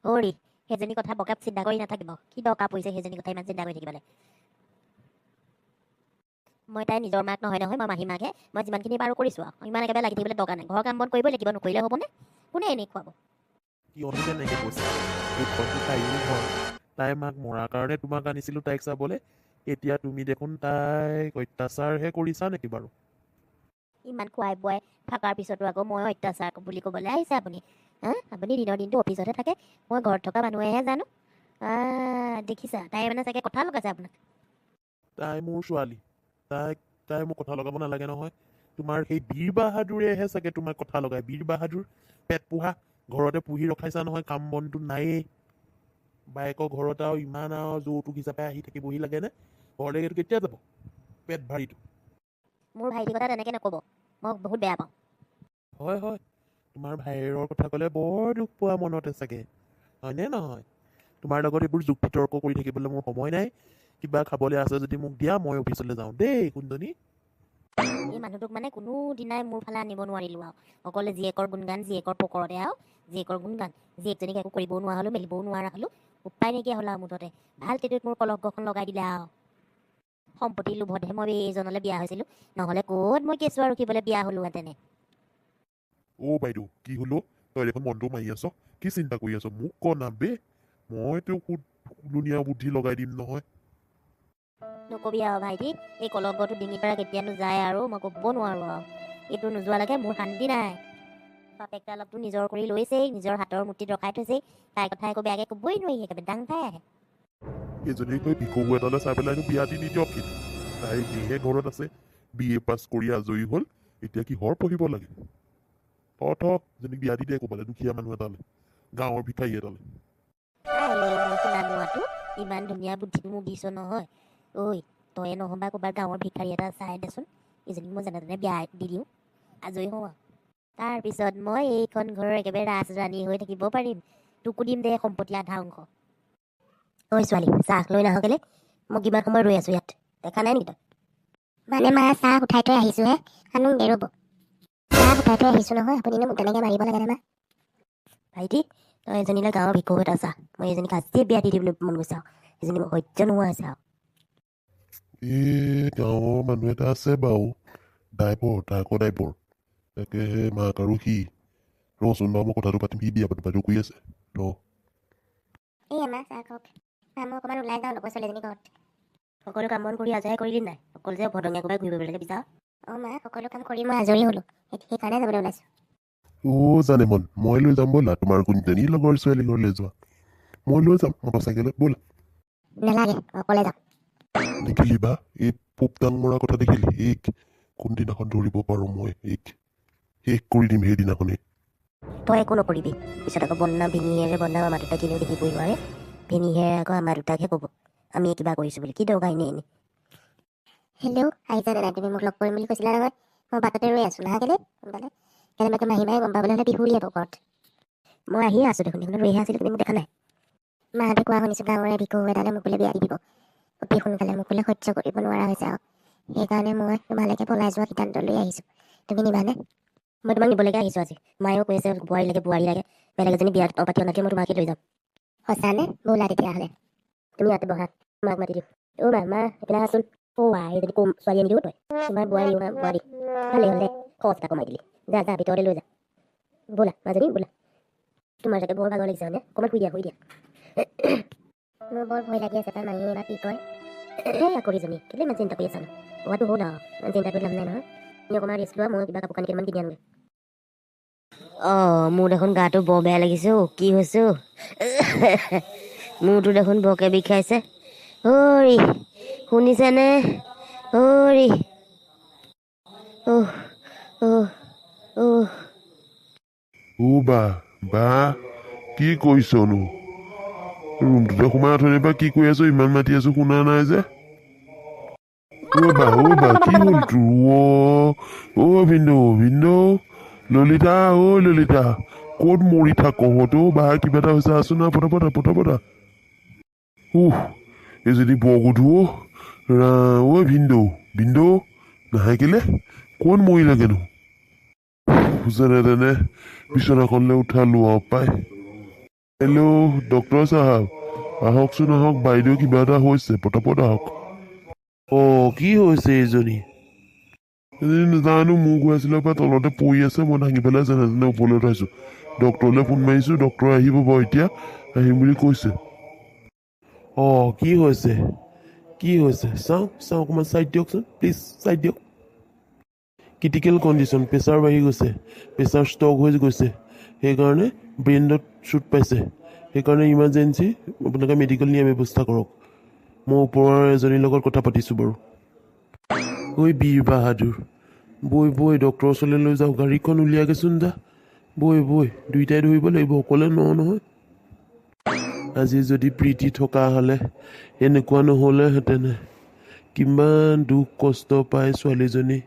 হৰি সেইজনী কথা বকাত চিন্তা কৰি নাথাকিব। কি দৰকাৰ পৰিছে সেইজনী কথা ইমান চিন্তা কৰি থাকিবলৈ? মই তাই নিজৰ মাক নহয় নহয়, মই মাহী মাকহে। মই যিমানখিনি পাৰোঁ কৰিছোঁ আৰু ইমান একেবাৰে লাগি থাকিবলৈ দৰকাৰ নাই। ঘৰৰ কাম বন কৰিবই লাগিব, নকৰিলে হ'বনে? কোনে এনেই খুৱাব? কিয়নো তেনেকে কৈছা? এইখনতো তাইৰো ঘৰ। তাইৰ মাক মৰাৰ কাৰণে তোমাক আনিছিলোঁ তাইক চাবলৈ। এতিয়া তুমি দেখোন তাইক অত্যাচাৰহে কৰিছা নেকি বাৰু? ইমান খুৱাই বোৱাই থকাৰ পিছতো আকৌ মই অত্যাচাৰ বুলি ক'বলৈ আহিছে আপুনি? আপুনি দিনৰ দিনটো অফিচতে থাকে, মই ঘৰত থকা মানুহেহে জানো। দেখিছা, তাই মানে চাগে কথা লগাইছে আপোনাক। তাই মোৰ ছোৱালী। তাই মোক কথা লগাব নালাগে নহয়। তোমাৰ সেই বীৰ বাহাদুৰেহে চাগে তোমাক কথা লগায়। বীৰ বাহাদুৰ পেট পোহা, ঘৰতে পুহি ৰখাইছা নহয়, কাম বনটো নায়েই। বায়েকৰ ঘৰত আৰু ইমান আৰু যৌতুক হিচাপে আহি থাকিবহি লাগেনে? ঘৰলৈ কেতিয়া যাব পেট ভাৰীটো? মোৰ ভাইটিৰ কথা তেনেকৈ নক'ব, মই বহুত বেয়া পাওঁ। হয় হয়, তোমাৰ ভাইয়েৰৰ কথা ক'লে বৰ দুখ পোৱা মনতে চাগে, হয়নে নহয়? তোমাৰ লগত এইবোৰ যুক্তি তৰ্ক কৰি থাকিবলৈ মোৰ সময় নাই। কিবা খাবলৈ আছে যদি মোক দিয়া, মই অফিচলৈ যাওঁ দেই কুন্দনী। এই মানুহটোক মানে কোনো দিনাই মোৰ ফালে আনিব নোৱাৰিলোঁ আৰু। অকলে জীয়েকৰ গুণগান, জীয়েকৰ পকৰতে আৰু জীয়েকৰ গুণগান। জীয়েকজনীক একো কৰিবও নোৱাৰা হ'লোঁ, মেলিবও নোৱাৰা হ'লোঁ। উপায় নাইকিয়া হ'ল আৰু মুঠতে। ভাল তেতিয়াত মোৰ কলংকখন লগাই দিলে আৰু। সম্পত্তিৰ লোভতহে মই এইজনলৈ বিয়া হৈছিলোঁ, নহ'লে ক'ত মই কেঁচুৱা ৰখিবলৈ বিয়া হ'লোহেঁতেনে। অ' বাইদেউ, কি হলো? তই দেখোন মনটো মাৰি আছ। কি চিন্তা কৰি আছ? মোক ক না বে, মই তোক ধুনীয়া বুদ্ধি লগাই দিম নহয়। নকবি আৰু ভাইটি, এই কলংকটো ডিঙিৰ পৰা কেতিয়ানো যায় আৰু মই ক'ব নোৱাৰোঁ আৰু। এইটো নোযোৱালৈকে মোৰ শান্তি নাই। বাপেকটা অলপতো নিজৰ কৰি লৈছেই, নিজৰ হাতৰ মুঠিত ৰখাই থৈছেই। তাইৰ কথা একো বেয়াকৈ ক'বই নোৱাৰি, একেবাৰে দাং খাই আহে। সেইজনীক তই ভিক্ষু এটালৈ চাই পেলাই বিয়া দি নিদিয়ক কিন্তু। তাই যিহে ঘৰত আছে, BA পাছ কৰি আজৰি হ'ল, এতিয়া কিহৰ পঢ়িব লাগে? যেনিক বিয়া দি দে ক'বালে দুখীয়া মানুহ এটালৈ, গাঁৱৰ ভিক্ষাৰী এটালৈ। মই শুনা নোৱাটো ইমান ধুনীয়া বুদ্ধিটো মোক দিছ নহয়। ঐ, তয়ে নহ'বা ক'ৰবাত গাঁৱৰ ভিক্ষাৰী এটা চাই দেচোন, ইজনীক মই যেনে তেনে বিয়া দি দিওঁ, আজৰি হওঁ আৰু। তাৰপিছত মই এইখন ঘৰৰ একেবাৰে ৰাজৰাণী হৈ থাকিব পাৰিম। তোকো দিম দে সম্পত্তি আধা অংশ। ঐ ছোৱালী, চাহ লৈ নাহ কেলে? মই কিমান সময় ৰৈ আছোঁ ইয়াত, দেখা নাই নেকি তই? মানে মা, চাহ উঠাই থৈ আহিছোঁহে, আনোং দে ৰ'ব। চাহ উঠাই থৈ আহিছোঁ নহয়, আপুনিনো মোক তেনেকৈ মাৰিব লাগে নে মা? ভাইটি, তই এজনীলৈ গাঁৱৰ ভিক্ষু এটা চা। মই এজনীক আজিয়ে বিয়া দি দিবলৈ মন গৈছে আৰু। এজনী মোক সহ্য নোহোৱা হৈছে আৰু। গাঁৱৰ মানুহ এটা আছে বাৰু, ড্ৰাইভৰ। তাকেহে মাক আৰু সি। ৰচোন বাৰু মই কথাটো পাতিম, সি বিয়া পাতিম কৰি আছে। এই আমাৰ চাহ খাওক। মই অকণমান ওলাই যাওঁ লগৰ ছোৱালীজনী ঘৰত। সকলো কাম বন কৰি আজৰি কৰিলি নাই? অকল যে ভদঙীয়া ক'ৰবাত ঘূৰিব লাগে বিচাৰ। মা, সকলো কাম কৰি মই আজৰি হ'লোঁ, সেইকাৰণে যাবলৈ ওলাইছোঁ। জানে মই লৈ যাম ব'লা, তোমাৰ কোনজনী লগৰ ছোৱালী ঘৰলৈ যোৱা। মই লৈ যাম মটৰচাইকেলত, ব'লা। নালাগে, অকলে যাম। দেখিলি বা, এই পোপটাং মৰা কথা দেখিলি? কোনদিনাখন ধৰিব পাৰোঁ মই শেষ কৰি দিম সেইদিনাখনেই। তই একো নকৰিবি, পিছত আকৌ ভিনিয়েৰে আমাৰ দুটাক কিনিও দেখিবই নোৱাৰে। ভিনিহে আকৌ আমাৰ দুটাকহে ক'ব আমি কিবা কৰিছোঁ বুলি। কি দৰকাৰ এনেই। হেল্ল', আহিছা দাদা, তুমি মোক লগ কৰিম বুলি কৈছিলা নহয়। মই বাটতে ৰৈ আছোঁ, নাহা কেলে? সোনকালে কেনেবাকৈ মাহী মায়ে গম পাবলৈ হ'লে বিহু উলিয়াব ঘৰত। মই আহিয়ে আছোঁ দেখোন, ৰৈহে আছিলোঁ, তুমি মোক দেখা নাই? মাহঁতে কোৱা শুনিছোঁ গাঁৱৰে ভিক্ষু এটালে মোক বোলে বিয়া দি দিব অতি সোনকালে। মোক বোলে সহ্য কৰিব নোৱাৰা হৈছে আৰু, সেইকাৰণে মই তোমালৈকে পলাই যোৱা সিদ্ধান্ত লৈ আহিছোঁ। তুমি নিবানে? মই তোমাক নিবলৈকে আহিছোঁ আজি। মায়েও কৈছে বোৱাৰী লাগে, বেলেগ এজনী বিয়া পাতি অনাতকৈ মই তোমাকে লৈ যাম। সঁচানে? ব'লা তেতিয়াহ'লে। তুমি ইয়াতে বহা, মাক মাতি দিওঁ। মা এইপিনে আহাচোন। এইজনী কোন ছোৱালী আনি দিওঁ তই? তোমাৰ বোৱাৰী ভালে হ'ল দে, খৰচ এটা কমাই দিলি। যা ভিতৰতে লৈ যা, ব'লা মাজনী ব'লা। তোমাৰ চাগে বৰ ভাগৰ লাগিছে হয়নে? অকণমান শুই দিয়া। মোৰ বৰ ভয় লাগি আছে, তাৰ মাহীয়ে বা কি কয়। আকৰিজনী কেলে ইমান চিন্তা কৰি আছানো? হোৱাটো হ'ল আৰু, ইমান চিন্তা কৰি লাভ নাই নহয়। তুমি অকণমান ৰেষ্ট লোৱা, মই কিবা কাপোৰ কানি কেইটামান কিনি আনোগৈ। মোৰ দেখোন গাটো বৰ বেয়া লাগিছে অ'। কি হৈছে অ'? মোৰতো দেখোন বৰকে বিষাইছে। হৰি শুনিছেনে? হৰি বা কি কৰিছনো? ৰুমটোতে সোমাই অথনিৰ পৰা কি কৰি আছো, ইমান মাতি আছো শুনা নাই যে। বা কি হ'ল তোৰ? ভিন্দৌ ললিতা, ললিতা ক'ত মৰি থাক বা কিবা এটা হৈছে, আছো না পতা। এজনী বৰগধু ভিন্দৌ নাহে কেলে? কোন মৰিলেগেনো? যেনে তেনে বিচনাখনলৈ উঠালো আৰু পাই। হেল্ল' ডক্টৰ চাহাব আহকচোন আহক বাইদেউ কিবা এটা হৈছে পটাপট আহক কি হৈছে এইজনী? জানো মোক ঘূৰাইছিলে পৰা তলতে পৰি আছে মই দাঙি পেলাই যেনে তেনে ওপৰলৈ উঠাইছোঁ ডক্টৰলৈ ফোন মাৰিছোঁ ডক্টৰ আহিব বাৰু এতিয়া আহিম বুলি কৈছে কি হৈছে? কি হৈছে? চাওঁ অকণমান চাইড দিয়কচোন প্লিজ, চাইড দিয়ক। ক্ৰিটিকেল কণ্ডিশ্যন, প্ৰেছাৰ বাঢ়ি গৈছে, প্ৰেছাৰ ষ্টক হৈ গৈছে, সেইকাৰণে ব্ৰেইনত শ্বুট পাইছে, সেইকাৰণে ইমাৰ্জেঞ্চি আপোনালোকে মেডিকেল নিয়াৰ ব্যৱস্থা কৰক। মই ওপৰৰ এজনীৰ লগত কথা পাতিছোঁ বাৰু। ঐ বীৰ বাহাদুৰ, বৈ ডক্টৰৰ ওচৰলৈ লৈ যাওঁ, গাড়ীখন উলিয়াগৈচোন যা, বৈ দুইটাই ধৰিব লাগিব, অকলে নহয়। আজি যদি প্ৰীতি থকা হ'লে এনেকুৱা নহ'লেহেঁতেনে। কিমান দুখ কষ্ট পায় ছোৱালীজনী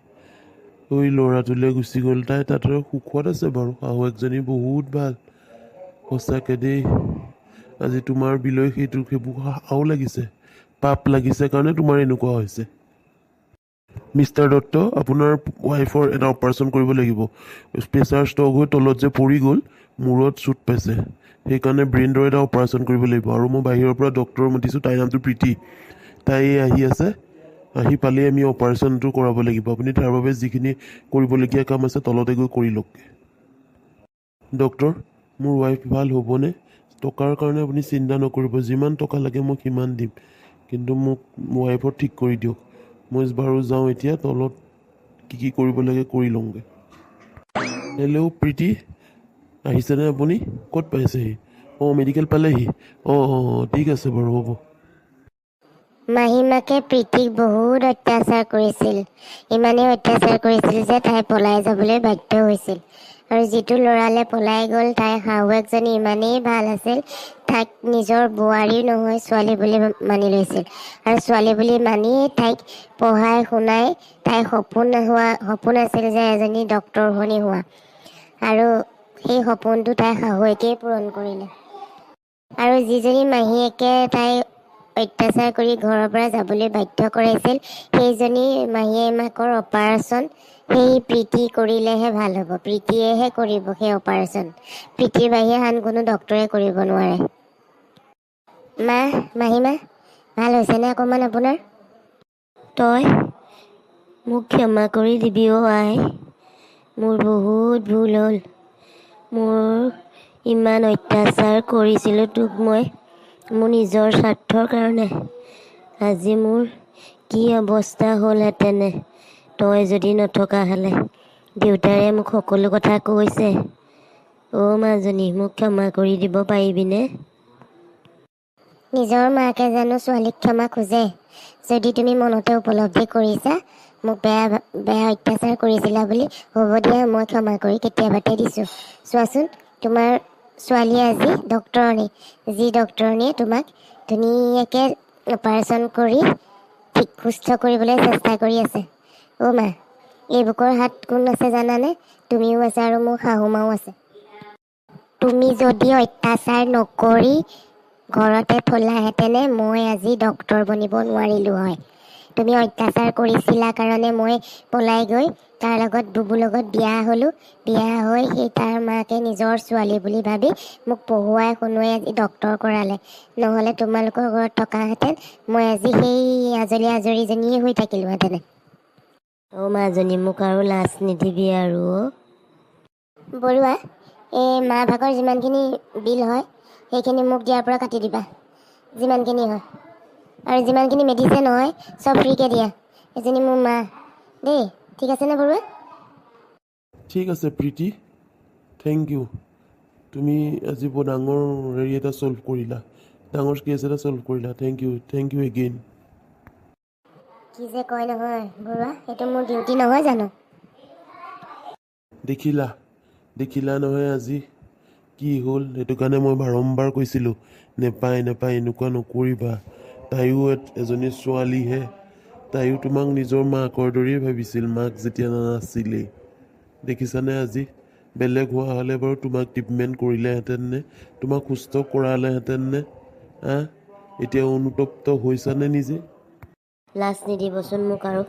ঐ ল'ৰাটোলৈ গুচি গ'ল। তাই তাতে সুখত আছে বাৰু, শাহুৱেকজনী বহুত ভাল, সঁচাকৈ দেই। আজি তোমাৰ বিলৈ সেইবোৰ আৰু লাগিছে, পাপ লাগিছে কাৰণে তোমাৰ এনেকুৱা হৈছে। মিষ্টাৰ দত্ত, আপোনাৰ ৱাইফৰ এটা অপাৰেশ্যন কৰিব লাগিব। প্ৰেছাৰ ষ্টক হৈ তলত যে পৰি গ'ল, মূৰত শ্বুট পাইছে, সেইকাৰণে ব্ৰেইনৰ এটা অপাৰেশ্যন কৰিব লাগিব। আৰু মই বাহিৰৰ পৰা ডক্টৰ মাতিছোঁ, তাইৰ নামটো প্ৰীতি, তাই আহি আছে, আহি পালেই আমি অপাৰেশ্যনটো কৰাব লাগিব। আপুনি তাৰ বাবে যিখিনি কৰিবলগীয়া কাম আছে তলতে গৈ কৰি লওক। ডক্টৰ, মোৰ ৱাইফ ভাল হ'বনে? টকাৰ কাৰণে আপুনি চিন্তা নকৰিব, যিমান টকা লাগে মই সিমান দিম, কিন্তু মোক ৱাইফৰ ঠিক কৰি দিয়ক। মই বাৰু যাওঁ এতিয়া, তলত কি কৰিব লাগে কৰি লওঁগৈ। হেল্ল' প্ৰীতি, আহিছেনে আপুনি? ক'ত পাইছেহি? মেডিকেল পালেহি? ঠিক আছে বাৰু, হ'ব। মাহীমাকে প্ৰীতিক বহুত অত্যাচাৰ কৰিছিল, ইমানেই অত্যাচাৰ কৰিছিল যে তাই পলাই যাবলৈ বাধ্য হৈছিল। আৰু যিটো ল'ৰালে পলাই গ'ল, তাইৰ শাহুৱেকজনী ইমানেই ভাল আছিল, তাইক নিজৰ বোৱাৰী নহয় ছোৱালী বুলি মানি লৈছিল। আৰু ছোৱালী বুলি মানিয়েই তাইক পঢ়াই শুনাই তাইৰ সপোন আছিল যে এজনী ডক্তৰ হোৱানি হোৱা। আৰু সেই সপোনটো তাইৰ শাহুৱেকেই পূৰণ কৰিলে। আৰু যিজনী মাহীয়েকে তাইক অত্যাচাৰ কৰি ঘৰৰ পৰা যাবলৈ বাধ্য কৰাইছিল, সেইজনী মাহীয়েকৰ অপাৰেশ্যন সেই প্ৰীতি কৰিলেহে ভাল হ'ব। প্ৰীতিয়েহে কৰিব সেই অপাৰেশ্যন, প্ৰীতিৰ বাহিৰে আন কোনো ডক্তৰে কৰিব নোৱাৰে। মাহীমা ভাল হৈছেনে অকণমান আপোনাৰ? তই মোক ক্ষমা কৰি দিবি আই, মোৰ বহুত ভুল হ'ল। মোৰ ইমান অত্যাচাৰ কৰিছিলোঁ তোক মই মোৰ নিজৰ স্বাৰ্থৰ কাৰণে। আজি মোৰ কি অৱস্থা হ'লহেঁতেনে তই যদি নথকা হ'লে। দেউতাৰে মোক সকলো কথা কৈছে। মাজনী, মোক ক্ষমা কৰি দিব পাৰিবিনে? নিজৰ মাকে জানো ছোৱালীক ক্ষমা খোজে? যদি তুমি মনতে উপলব্ধি কৰিছা মোক বেয়া অত্যাচাৰ কৰিছিলা বুলি, হ'ব দিয়া, মই ক্ষমা কৰি কেতিয়াবাতে দিছোঁ। চোৱাচোন, তোমাৰ ছোৱালী আজি ডক্তৰণী, যি ডক্তৰণীয়ে তোমাক ধুনীয়াকৈ অপাৰেশ্যন কৰি ঠিক সুস্থ কৰিবলৈ চেষ্টা কৰি আছে। মা, এই বুকৰ হাত কোন আছে জানানে? তুমিও আছে আৰু মোৰ শাহুমাও আছে। তুমি যদি অত্যাচাৰ নকৰি ঘৰতে থলাহেঁতেনে মই আজি ডক্তৰ বনিব নোৱাৰিলোঁ হয়। তুমি অত্যাচাৰ কৰিছিলা কাৰণে মই পলাই গৈ তাৰ লগত বুবুৰ লগত বিয়া হ'লোঁ। বিয়া হৈ সেই তাৰ মাকে নিজৰ ছোৱালী বুলি ভাবি মোক পঢ়ুৱাই শুনুৱাই আজি ডক্তৰ কৰালে। নহ'লে তোমালোকৰ ঘৰত থকাহেঁতেন মই আজি সেই আজৰীজনীয়ে হৈ থাকিলোহেঁতেনে। মাজনী, মোক আৰু লাজ নিদিবি আৰু। বৰুৱা, এই মা ভাগৰ যিমানখিনি বিল হয় সেইখিনি মোক দিয়াৰ পৰা কাটি দিবা, যিমানখিনি হয়। আৰু যিমানখিনি মেডিচিন হয় চব ফ্ৰীকৈ দিয়া। এজনী মোৰ মা দেই, ঠিক আছেনে বৰুৱা? ঠিক আছে প্ৰীতি, থেংক ইউ। তুমি আজি বৰ ডাঙৰ এটা ছল্ভ কৰিলা, ডাঙৰ কেছ এটা ছল্ভ কৰিলা। Thank you again. কি যে কয় নহয় বৰুৱা, সেইটো মোৰ ডিউটি নহয় জানো? দেখিলা নহয় আজি কি হ'ল? সেইটো কাৰণে মই বাৰম্বাৰ কৈছিলোঁ, নেপায় এনেকুৱা নকৰিবা। তাইও এজনী ছোৱালীহে, তাইও তোমাক নিজৰ মাকৰ দৰেই ভাবিছিল, মাক যেতিয়া নাছিলেই। দেখিছানে আজি? বেলেগ হোৱা হ'লে বাৰু তোমাক ট্ৰিটমেণ্ট কৰিলেহেঁতেন নে? তোমাক সুস্থ কৰালেহেঁতেন নে? এতিয়া অনুতপ্ত হৈছানে নিজে? লাজ নিদিবচোন মোক আৰু।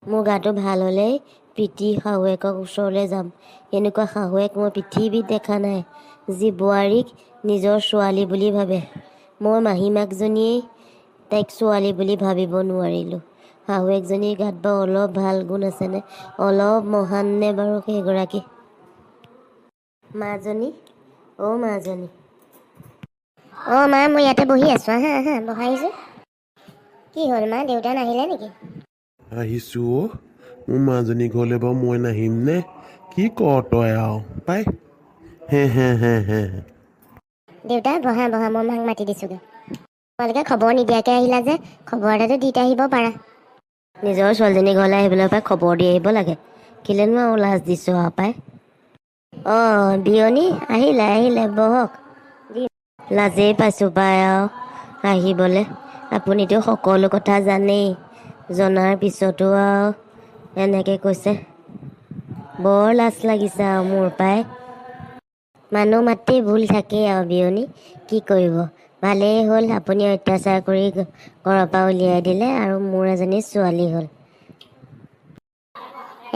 মোৰ গাটো ভাল হ'লেই প্ৰীতি শাহুৱেকৰ ওচৰলৈ যাম। এনেকুৱা শাহুৱেক মই পৃথিৱীত দেখা নাই, যি বোৱাৰীক নিজৰ ছোৱালী বুলি ভাবে। মই মাহীমাকজনীয়েই তাইক ছোৱালী বুলি ভাবিব নোৱাৰিলোঁ। শাহুৱেকজনীৰ গাত বাৰু অলপ ভাল গুণ আছেনে, অলপ মহান নে বাৰু সেইগৰাকী? মাজনী, অ' মাজনী। অঁ মা, মই ইয়াতে বহি আছোঁ। আহা আহা, বহাইছোঁ। কি হ'ল মা, দেউতা নাহিলে নেকি? আহিছো অ'। মোৰ মাজনী ঘৰলৈ বাৰু মই নাহিম নে? কি কৰ তই আৰু পাই? হে হে হে হে। দেউতা বহা বহা, মই মাক মাতি দিছোঁগৈ। তোমালোকে খবৰ নিদিয়াকৈ আহিলা যে, খবৰ এটাতো দি আহিব পাৰা। নিজৰ ছোৱালীজনী ঘৰলৈ আহিবলৈ পাই খবৰ দি আহিব লাগে। কেলেনো আৰু লাজ দিছোঁ আৰু পাই। অঁ বিয়নী আহিলে আহিলে, বহক। লাজেই পাইছোঁ পাই আৰু আহিবলৈ। আপুনিতো সকলো কথা জানেই, জনাৰ পিছতো আৰু এনেকৈ কৈছে। বৰ লাজ লাগিছে আৰু মোৰ পাই। মানুহ মাত্ৰেই ভুল থাকেই আৰু বিয়নী, কি কৰিব। ভালেই হ'ল আপুনি অত্যাচাৰ কৰি ঘৰৰ পৰা উলিয়াই দিলে আৰু মোৰ এজনী ছোৱালী হ'ল।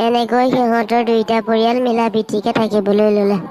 এনেকৈ সিহঁতৰ দুইটা পৰিয়াল মিলা প্ৰীতিকৈ থাকিবলৈ ল'লে।